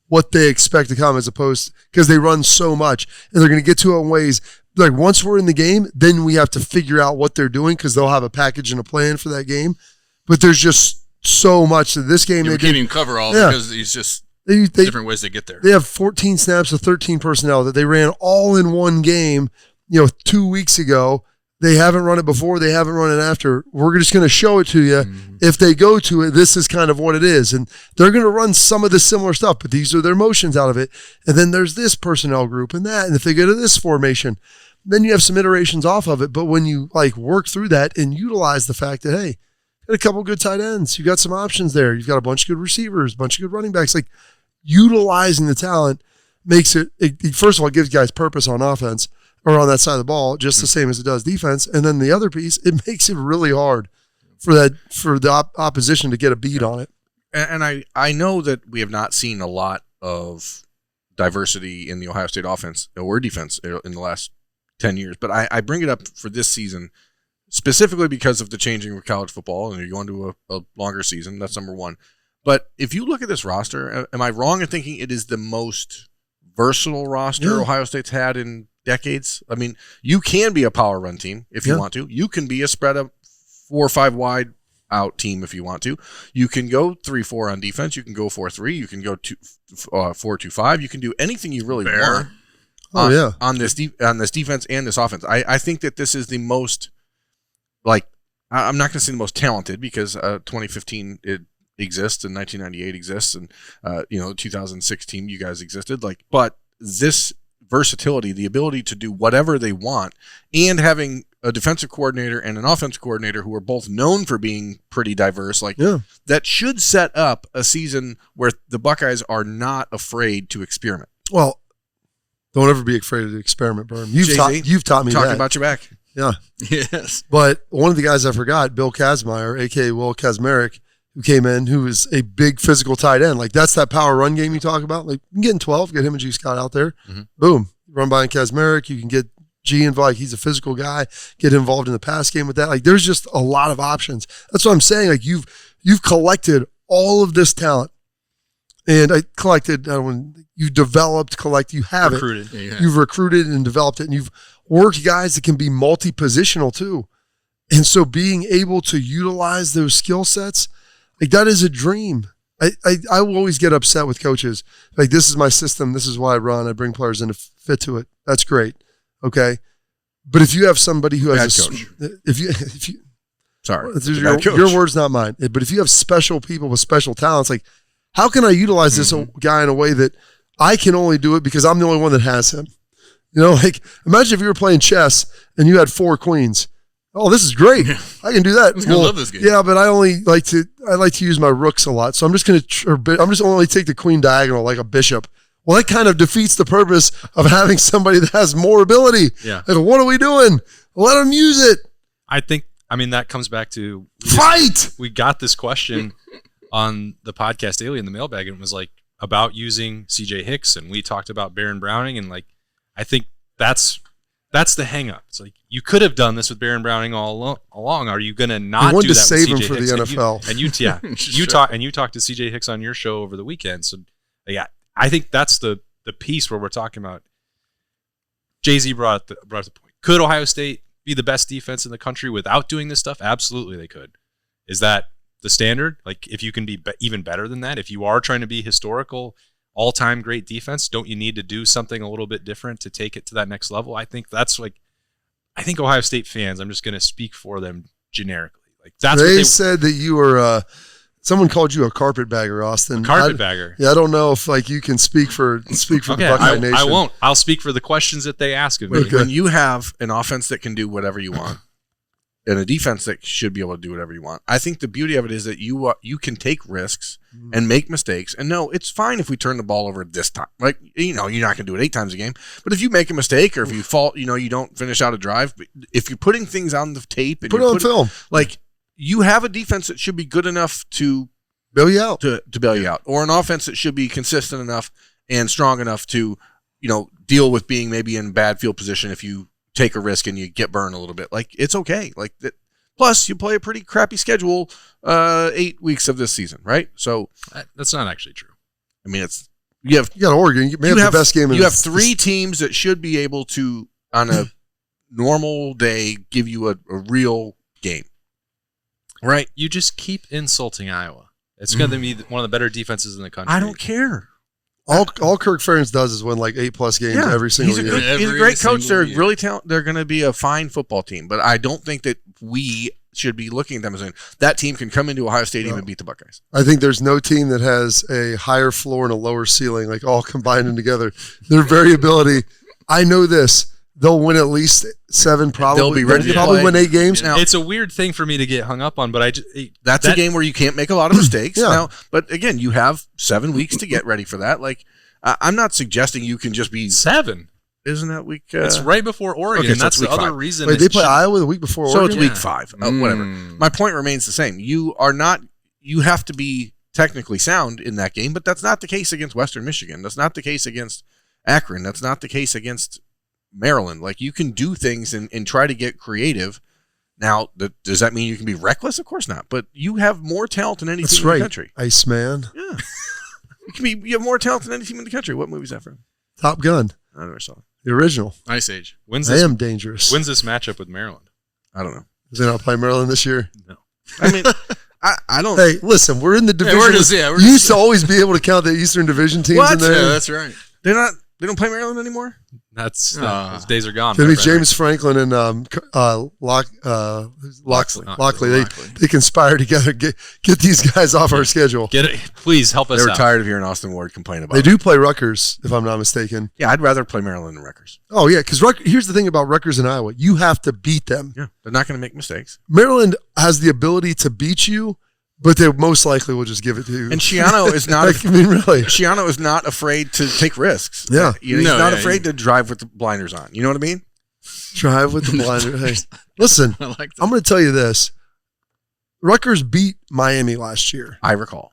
what they expect to come, as opposed, because they run so much and they're going to get to it in ways like once we're in the game, then we have to figure out what they're doing because they'll have a package and a plan for that game. But there's just so much to this game. They can't even cover all because it's just different ways to get there. They have 14 snaps of 13 personnel that they ran all in one game, 2 weeks ago. They haven't run it before. They haven't run it after. We're just going to show it to you. If they go to it, this is kind of what it is. And they're going to run some of the similar stuff, but these are their motions out of it. And then there's this personnel group and that. And if they go to this formation, then you have some iterations off of it. But when you like work through that and utilize the fact that, hey, you got a couple good tight ends. You got some options there. You've got a bunch of good receivers, a bunch of good running backs. Like utilizing the talent makes it first of all, it gives guys purpose on offense or on that side of the ball, just the same as it does defense. And then the other piece, it makes it really hard for the opposition to get a beat on it. And I know that we have not seen a lot of diversity in the Ohio State offense or defense in the last 10 years, but I bring it up for this season specifically because of the changing of college football, and you're going to a longer season. That's number one. But if you look at this roster, am I wrong in thinking it is the most versatile roster Ohio State's had in decades? I mean, you can be a power run team if you want to. You can be a spread up 4 or 5 wide out team if you want to. You can go 3-4 on defense. You can go 4-3. You can go 4-2-5. You can do anything you really want. On this defense and this offense. I think that this is the most, like, I'm not going to say the most talented because 2015 it exists and 1998 exists and the 2006 team you guys existed, but this versatility, the ability to do whatever they want, and having a defensive coordinator and an offensive coordinator who are both known for being pretty diverse, that should set up a season where the Buckeyes are not afraid to experiment. Well, don't ever be afraid to experiment, Berm. You've taught me talking that. about your back. Yeah. Yes. But one of the guys I forgot, Bill Kazmaier, a.k.a. Will Kazmarek, who came in, who is a big physical tight end. Like, that's that power run game you talk about. Like, you can get in 12, get him and G. Scott out there. Mm-hmm. Boom. Run by Kazmarek. You can get G involved. Like, he's a physical guy. Get involved in the pass game with that. Like, there's just a lot of options. That's what I'm saying. Like, you've collected all of this talent. And you developed, you have recruited. it. Yeah. You've recruited and developed it. And you've worked guys that can be multi-positional too. And so being able to utilize those skill sets, like, that is a dream. I will always get upset with coaches. Like, this is my system. This is why I run. I bring players in to fit to it. That's great. Okay. But if you have somebody who has coach. If you sorry, your words, not mine. But if you have special people with special talents, like, how can I utilize this guy in a way that I can only do it because I'm the only one that has him? Like, imagine if you were playing chess and you had 4 queens. Oh, this is great. I can do that. I love this game. Yeah, but I like to use my rooks a lot. So I'm just only take the queen diagonal like a bishop. Well, that kind of defeats the purpose of having somebody that has more ability. Yeah. Like, what are we doing? Let them use it. That comes back to fight. We got this question on the podcast daily in the mailbag, and it was like about using CJ Hicks, and we talked about Baron Browning, and like, I think that's the hang up. It's like, you could have done this with Baron Browning all along. Are you going to not do that with save him CJ for Hicks? the NFL? You talked to CJ Hicks on your show over the weekend. So yeah, I think that's the piece where we're talking about. Jay-Z brought up the point. Could Ohio State be the best defense in the country without doing this stuff? Absolutely, they could. Is that the standard? Like, if you can be even better than that, if you are trying to be historical, all-time great defense, don't you need to do something a little bit different to take it to that next level? I think Ohio State fans, I'm just going to speak for them generically. Like, that's they said that you were someone called you a carpetbagger, Austin. Carpetbagger. Yeah, I don't know if you can speak for the Buckeye Nation. I won't. I'll speak for the questions that they ask of me. Okay. When you have an offense that can do whatever you want and a defense that should be able to do whatever you want, I think the beauty of it is that you can take risks and make mistakes. And no, it's fine if we turn the ball over this time. Like, you're not going to do it 8 times a game. But if you make a mistake or if you fall, you don't finish out a drive. But if you're putting things on the tape and put it on film, like, you have a defense that should be good enough to bail you out, to bail you out, or an offense that should be consistent enough and strong enough to, deal with being maybe in bad field position if you take a risk and you get burned a little bit. Like, it's okay. Like that. Plus, you play a pretty crappy schedule 8 weeks of this season, right? So that's not actually true. I mean, you got Oregon. You have the best game. You have 3 teams that should be able to, on a normal day, give you a real game, right? You just keep insulting Iowa. It's going to be one of the better defenses in the country. I don't care. All Kirk Ferentz does is win like 8+ games every single year. He's a great coach. They're really talented. They're going to be a fine football team, but I don't think that we should be looking at them as saying that team can come into Ohio Stadium and beat the Buckeyes. I think there's no team that has a higher floor and a lower ceiling, like all combining together. Their variability. I know this. They'll win at least 7, probably. They'll be ready to probably play. win 8 games. Now, it's a weird thing for me to get hung up on, but that's a game where you can't make a lot of mistakes. Now, but again, you have 7 weeks to get ready for that. Like, I'm not suggesting you can just be 7. Isn't that week? It's right before Oregon. Okay, and so that's it's the week other 5. reason. Wait, they it's play just- Iowa the week before So Oregon? it's week 5. Whatever. My point remains the same. You have to be technically sound in that game, but that's not the case against Western Michigan. That's not the case against Akron. That's not the case against Maryland. Like, you can do things and try to get creative. Now, does that mean you can be reckless? Of course not. But you have more talent than any That's team in right. the country. Iceman. Yeah. You have more talent than any team in the country. What movie is that from? Top Gun. I never saw it. The original. Ice Age. When's I this, am dangerous. when's this matchup with Maryland? I don't know. Is they not play Maryland this year? No. I mean, I don't. Hey, listen, we're in the division. we're just- we're you just- used to always be able to count the Eastern Division teams What? in there. Yeah, that's right. They don't play Maryland anymore. That's Ah. those days are gone. It'll my be friend. James Franklin and Lockley. Lockley. They conspire together. Get these guys off our schedule. Get it. Please help us They were out. tired of hearing Austin Ward complain about They it. do play Rutgers, if I'm not mistaken. Yeah, I'd rather play Maryland than Rutgers. Oh yeah, because here's the thing about Rutgers and Iowa: you have to beat them. Yeah, they're not going to make mistakes. Maryland has the ability to beat you, but they most likely will just give it to you. And Shiano is not. Like, I mean, really. Shiano is not afraid to take risks. Yeah. He's No, not yeah, afraid to drive with the blinders on. You know what I mean? Drive with the blinder. Hey, listen, I like that. I'm going to tell you this: Rutgers beat Miami last year I recall.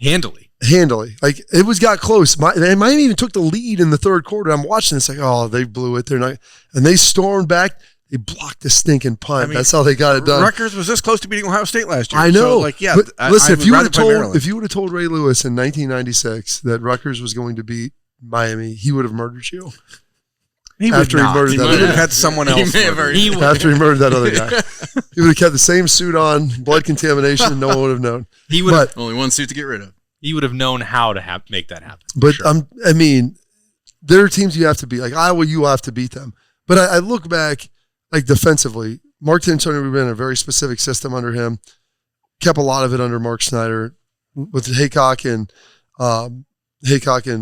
handily. handily. Like it got close. Miami even took the lead in the third quarter. I'm watching this like, oh, they blew it. They're not, and they stormed back. They blocked the stinking punt. I mean, That's how they got it done. Rutgers was this close to beating Ohio State last year. I know. So, like, yeah. But listen, if you would have told Ray Lewis in 1996 that Rutgers was going to beat Miami, he would have murdered you. he after he murdered he that would other have guy. had someone else. He may have murder already- you. After he murdered that other guy, he would have kept the same suit on, blood contamination, and no one would have known. He would But Only one suit to get rid of. he would have known how to make that happen. for But sure. I mean, there are teams you have to beat. Like Iowa, you have to beat them. But I look back, like defensively, Mark D'Antoni, we've been in a very specific system under him. Kept a lot of it under Mark Snyder with Haycock and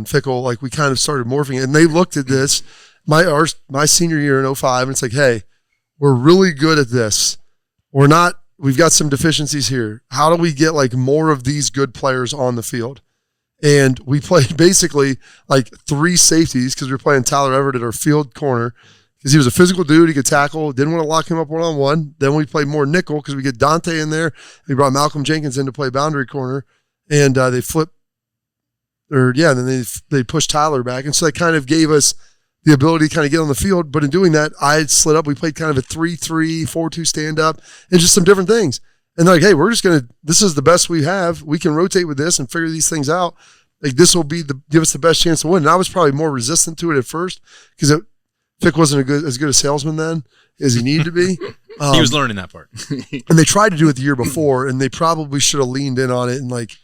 Fickle. Like we kind of started morphing it, and they looked at this my senior year in 05, and it's like, hey, we're really good at this. We've got some deficiencies here. How do we get like more of these good players on the field? And we played basically like 3 safeties because we were playing Tyler Everett at our field corner because he was a physical dude. He could tackle. Didn't want to lock him up one-on-one. Then we played more nickel because we get Dante in there. We brought Malcolm Jenkins in to play boundary corner. And they flipped and then they pushed Tyler back. And so that kind of gave us the ability to kind of get on the field. But in doing that, I slid up. We played kind of a 3-3, 4-2 stand-up and just some different things. And they're like, hey, we're just going to – this is the best we have. We can rotate with this and figure these things out. Like this will give us the best chance to win. And I was probably more resistant to it at first because Fick wasn't as good a salesman then as he needed to be. he was learning that part. And they tried to do it the year before, and they probably should have leaned in on it. And like,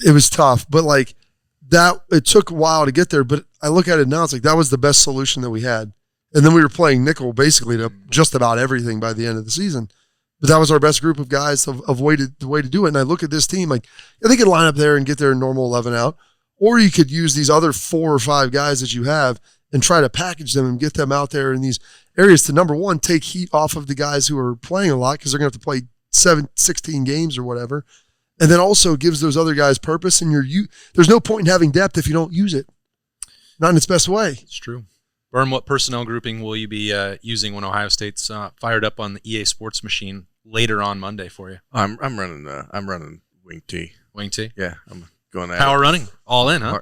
it was tough, but like that, it took a while to get there. But I look at it now, it's like that was the best solution that we had. And then we were playing nickel basically to just about everything by the end of the season. But that was our best group of guys of the way to do it. And I look at this team like they could line up there and get their normal 11 out, or you could use these other 4 or 5 guys that you have and try to package them and get them out there in these areas to, number one, take heat off of the guys who are playing a lot because they're going to have to play 16 games or whatever. And then also gives those other guys purpose. And there's no point in having depth if you don't use it. Not in its best way. It's true. Burn, what personnel grouping will you be using when Ohio State's fired up on the EA Sports machine later on Monday for you? I'm running wing T. Wing T? Yeah, I'm going at Power running. All in, huh?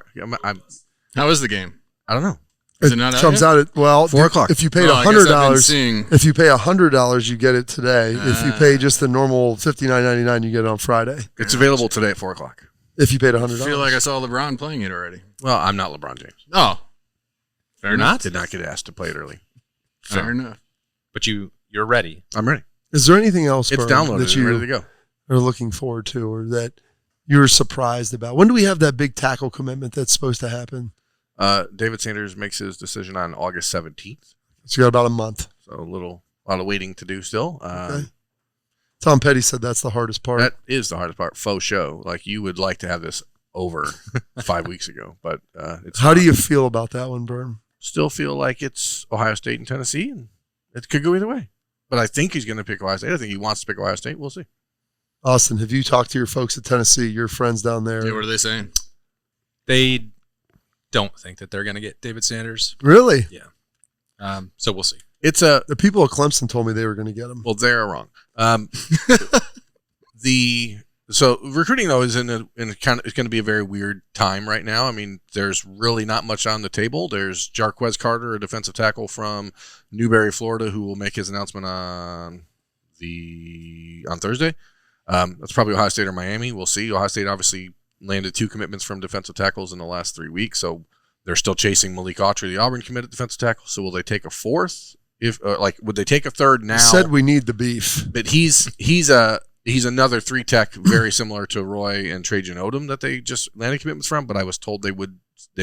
How is the game? I don't know. Is it not out comes yet? out at 4:00. If you paid Oh, I guess I've been $100, seeing- if you pay $100, you get it today. If you pay just the normal $59.99, you get it on Friday. It's available today at 4:00. If you paid I $100, feel like I saw LeBron playing it already. Well, I'm not LeBron James. Oh. Fair enough. Did not get asked to play it early. Fair enough. But you're ready. I'm ready. is there anything else It's Berm, downloaded that and you ready to go. are looking forward to, or that you're surprised about? When do we have that big tackle commitment that's supposed to happen? David Sanders makes his decision on August 17th. So you got about a month. So a lot of waiting to do still. Okay. Tom Petty said that's the hardest part. That is the hardest part. Faux show. Like you would like to have this over 5 weeks ago, but it's How not. do you feel about that one, Berm? Still feel like it's Ohio State and Tennessee, and it could go either way. But I think he's going to pick Ohio State. I think he wants to pick Ohio State. We'll see. Austin, have you talked to your folks at Tennessee, your friends down there? Yeah, what are they saying? They don't think that they're going to get David Sanders. Really? Yeah. So we'll see. The people at Clemson told me they were going to get him. Well, they're wrong. So recruiting though is in a kind of, it's going to be a very weird time right now. I mean, there's really not much on the table. There's Jarquez Carter, a defensive tackle from Newberry, Florida, who will make his announcement on Thursday. That's probably Ohio State or Miami. We'll see. Ohio State obviously landed 2 commitments from defensive tackles in the last 3 weeks, so they're still chasing Malik Autry, the Auburn committed defensive tackle. So will they take a fourth? Would they take a third now? Said we need the beef, but he's another 3-tech, very similar to Roy and Trajan Odom that they just landed commitments from. But I was told they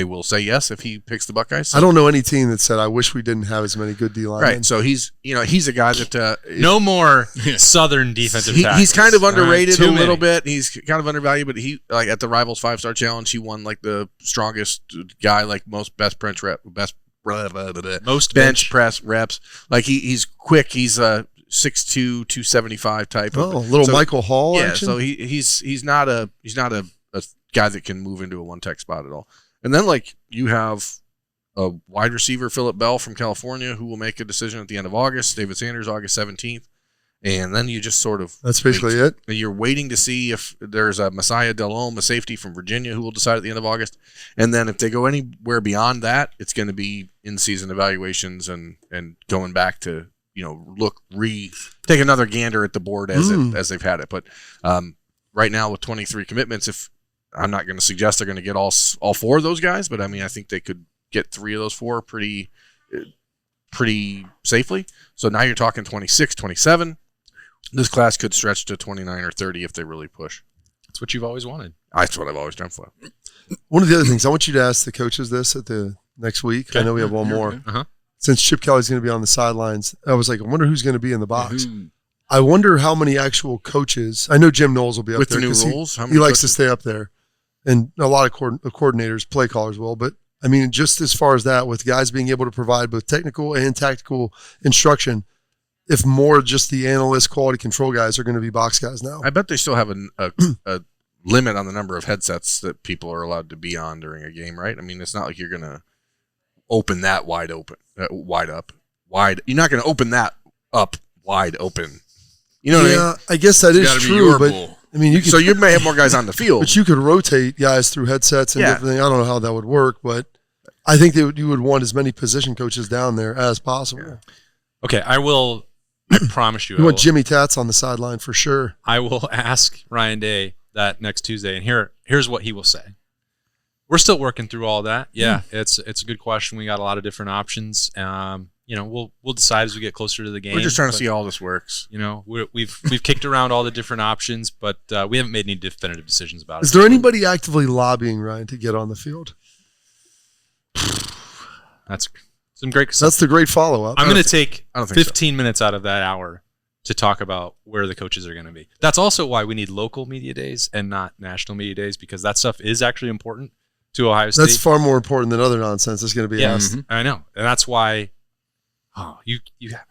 will say yes if he picks the Buckeyes. So. I don't know any team that said I wish we didn't have as many good D linemen. Right. So he's a guy that no more Southern defensive tackles. He's kind of underrated a little bit. He's kind of undervalued, but he at the Rivals 5-Star Challenge, he won like the strongest guy, like most bench press reps. Like he's quick. He's 6'2", 275 type. Michael Hall. Yeah, action? so he's not a guy that can move into a 1-tech spot at all. And then like you have a wide receiver, Phillip Bell from California, who will make a decision at the end of August. David Sanders, August 17th. And then you just sort of that's basically it. You're waiting to see if there's a Messiah Delhomme, a safety from Virginia, who will decide at the end of August. And then if they go anywhere beyond that, it's going to be in-season evaluations and going back to take another gander at the board as they've had it. But right now with 23 commitments, if I'm not going to suggest they're going to get all 4 of those guys, but I mean I think they could get 3 of those 4 pretty safely. So now you're talking 26, 27. This class could stretch to 29 or 30 if they really push. That's what you've always wanted. That's what I've always dreamt for. One of the other things, I want you to ask the coaches this at the next week. Okay. I know we have one more. Uh-huh. Since Chip Kelly's going to be on the sidelines, I was like, I wonder who's going to be in the box. I wonder how many actual coaches. I know Jim Knowles will be up with there. With the new rules? He likes to stay up there. And a lot of coordinators, play callers will. But, I mean, just as far as that, with guys being able to provide both technical and tactical instruction, if more just the analyst, quality control guys are going to be box guys now. I bet they still have a limit on the number of headsets that people are allowed to be on during a game, right? I mean, it's not like you're going to open that wide up. You're not going to open that up wide open. You know what I mean? I guess that is true, but I mean, you could, so you may have more guys on the field, but you could rotate guys through headsets and different things. I don't know how that would work, but I think you would want as many position coaches down there as possible. Yeah. Okay, I promise you. You want Jimmy Tats on the sideline for sure. I will ask Ryan Day that next Tuesday, and here's what he will say. We're still working through all that. Yeah, it's a good question. We got a lot of different options. We'll decide as we get closer to the game. We're just trying to see how all this works. We've kicked around all the different options, but we haven't made any definitive decisions about it. Is there anybody actively lobbying Ryan to get on the field? That's some great. That's the great follow-up. I'm going to take 15 minutes out of that hour to talk about where the coaches are going to be. That's also why we need local media days and not national media days, because that stuff is actually important to Ohio State. That's far more important than other nonsense that's going to be asked. I know, and that's why.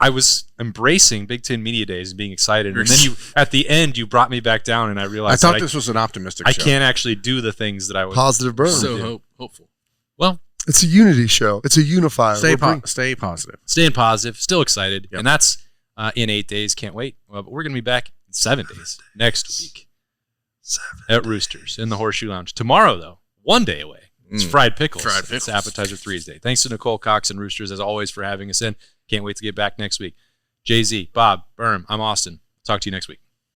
I was embracing Big Ten Media Days and being excited, and then at the end you brought me back down, and I realized I thought this was an optimistic show. I can't actually do the things that I was positive burn. So hopeful. Well, it's a unity show. It's a unifier. Stay positive. Staying positive. Still excited, and that's in 8 days. Can't wait. But we're going to be back in 7 days next week at Roosters in the Horseshoe Lounge. Tomorrow, though, 1 day away. It's fried pickles. It's Appetizer 3's Day. Thanks to Nicole Cox and Roosters, as always, for having us in. Can't wait to get back next week. Jay-Z, Bob, Berm, I'm Austin. Talk to you next week.